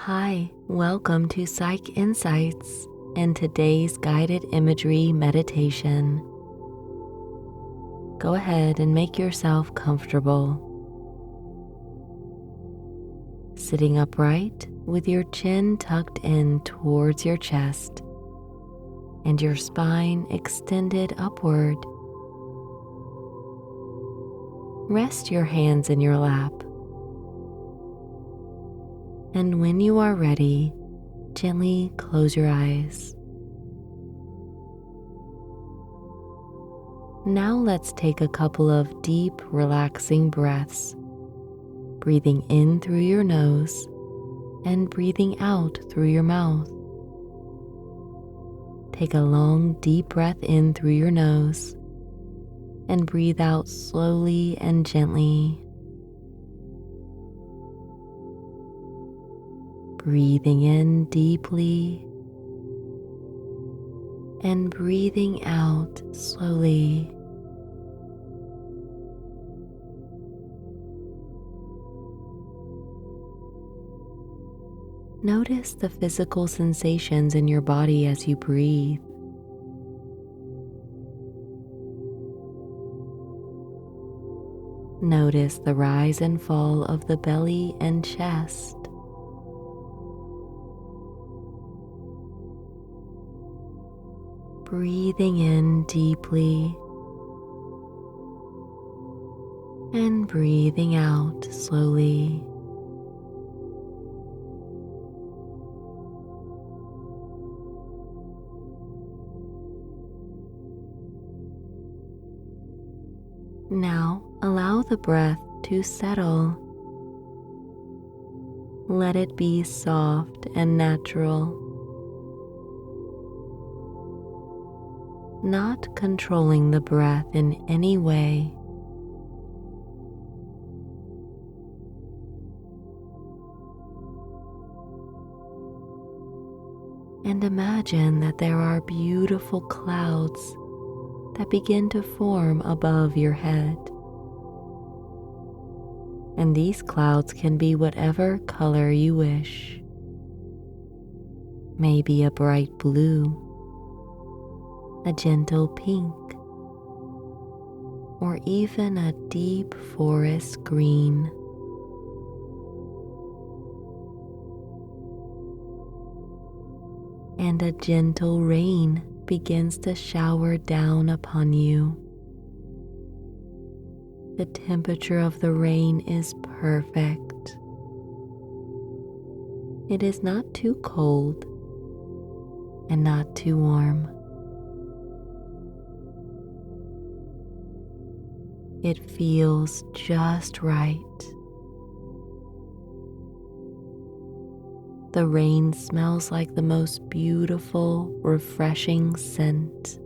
Hi, welcome to Psych Insights and today's guided imagery meditation. Go ahead and make yourself comfortable. Sitting upright with your chin tucked in towards your chest and your spine extended upward. Rest your hands in your lap. And when you are ready, gently close your eyes. Now let's take a couple of deep, relaxing breaths, breathing in through your nose and breathing out through your mouth. Take a long, deep breath in through your nose and breathe out slowly and gently. Breathing in deeply and breathing out slowly. Notice the physical sensations in your body as you breathe. Notice the rise and fall of the belly and chest. Breathing in deeply and breathing out slowly. Now allow the breath to settle. Let it be soft and natural. Not controlling the breath in any way. And imagine that there are beautiful clouds that begin to form above your head. And these clouds can be whatever color you wish. Maybe a bright blue, a gentle pink, or even a deep forest green. And a gentle rain begins to shower down upon you. The temperature of the rain is perfect. It is not too cold and not too warm. It feels just right. The rain smells like the most beautiful, refreshing scent.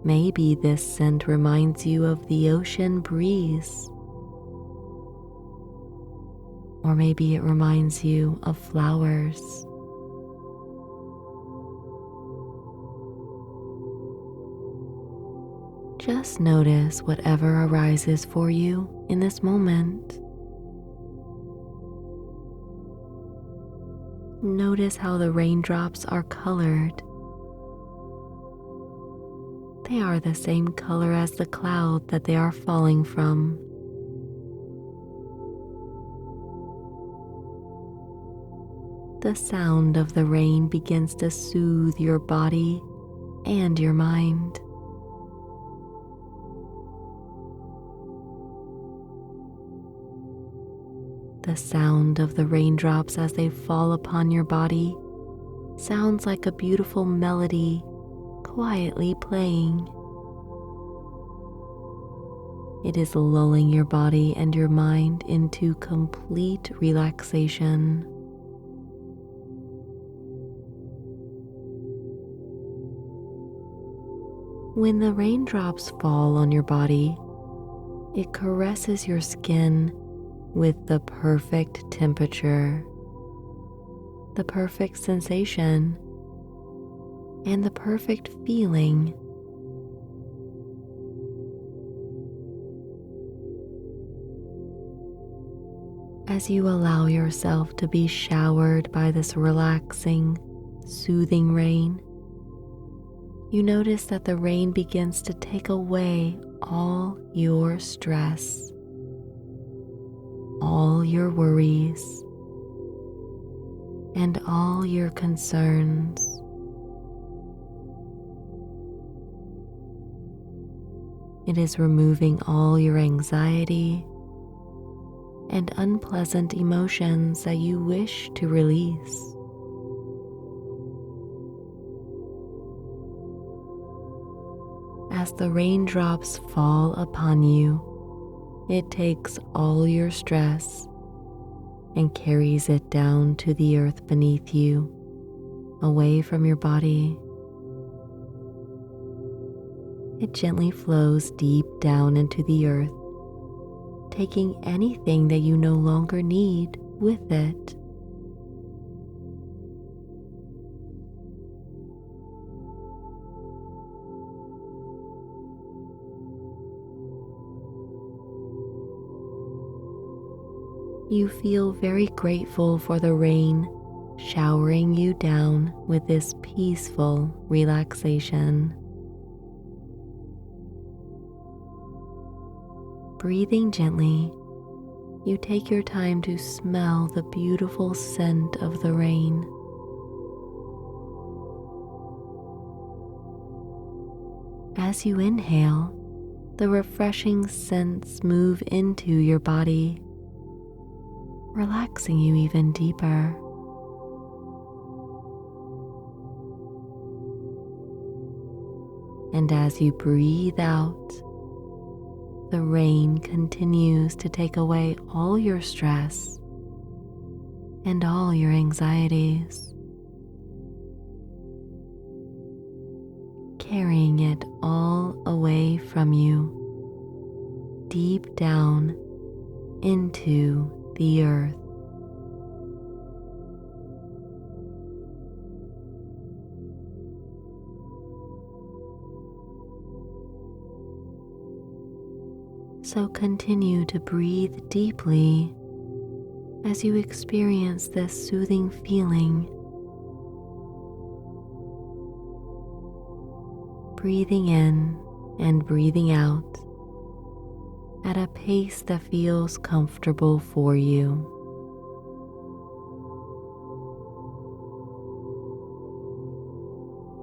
Maybe this scent reminds you of the ocean breeze. Or maybe it reminds you of flowers. Just notice whatever arises for you in this moment. Notice how the raindrops are colored. They are the same color as the cloud that they are falling from. The sound of the rain begins to soothe your body and your mind. The sound of the raindrops as they fall upon your body sounds like a beautiful melody quietly playing. It is lulling your body and your mind into complete relaxation. When the raindrops fall on your body, it caresses your skin with the perfect temperature, the perfect sensation, and the perfect feeling. As you allow yourself to be showered by this relaxing, soothing rain, you notice that the rain begins to take away all your stress, all your worries, and all your concerns. It is removing all your anxiety and unpleasant emotions that you wish to release. As the raindrops fall upon you, it takes all your stress and carries it down to the earth beneath you, away from your body. It gently flows deep down into the earth, taking anything that you no longer need with it. You feel very grateful for the rain showering you down with this peaceful relaxation. Breathing gently, you take your time to smell the beautiful scent of the rain. As you inhale, the refreshing scents move into your body, relaxing you even deeper. And as you breathe out, the rain continues to take away all your stress and all your anxieties, carrying it all away from you, deep down into the earth. So continue to breathe deeply as you experience this soothing feeling. Breathing in and breathing out at a pace that feels comfortable for you.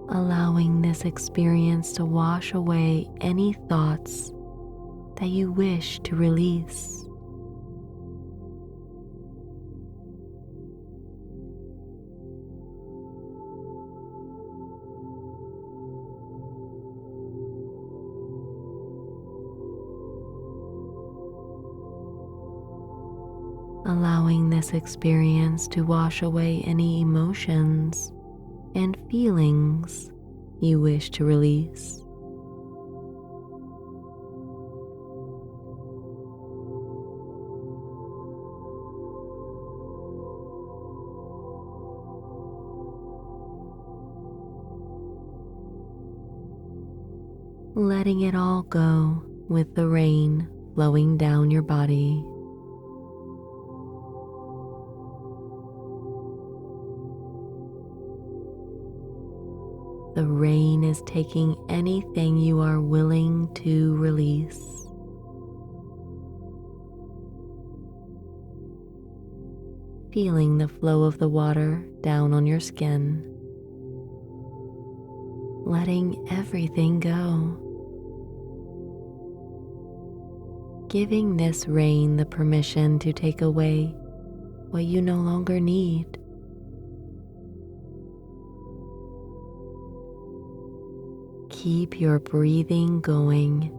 Allowing this experience to wash away any thoughts that you wish to release. Allowing this experience to wash away any emotions and feelings you wish to release. Letting it all go with the rain flowing down your body. The rain is taking anything you are willing to release. Feeling the flow of the water down on your skin. Letting everything go. Giving this rain the permission to take away what you no longer need. Keep your breathing going,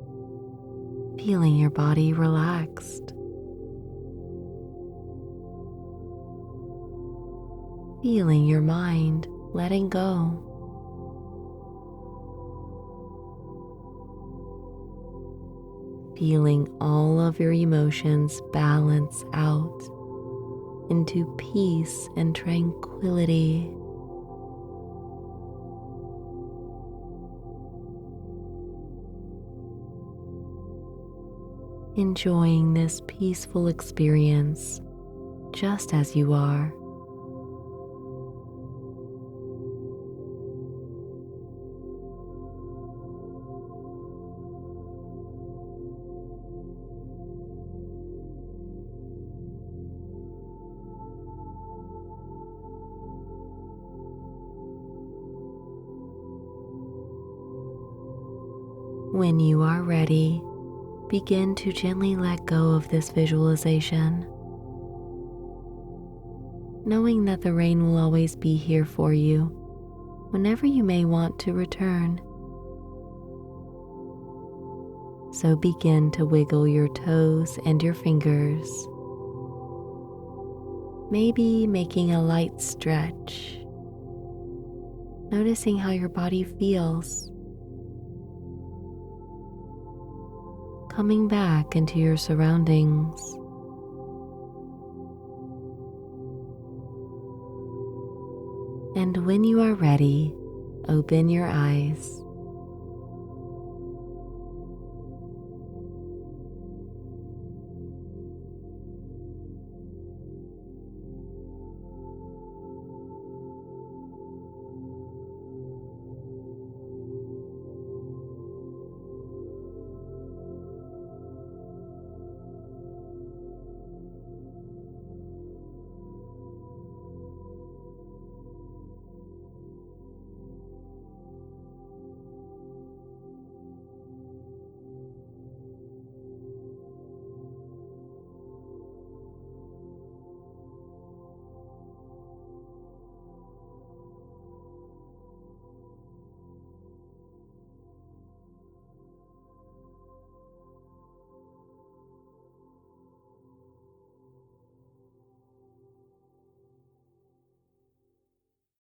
feeling your body relaxed. Feeling your mind letting go. Feeling all of your emotions balance out into peace and tranquility. Enjoying this peaceful experience just as you are. When you are ready, begin to gently let go of this visualization, knowing that the rain will always be here for you whenever you may want to return. So begin to wiggle your toes and your fingers, maybe making a light stretch, noticing how your body feels. Coming back into your surroundings. And when you are ready, open your eyes.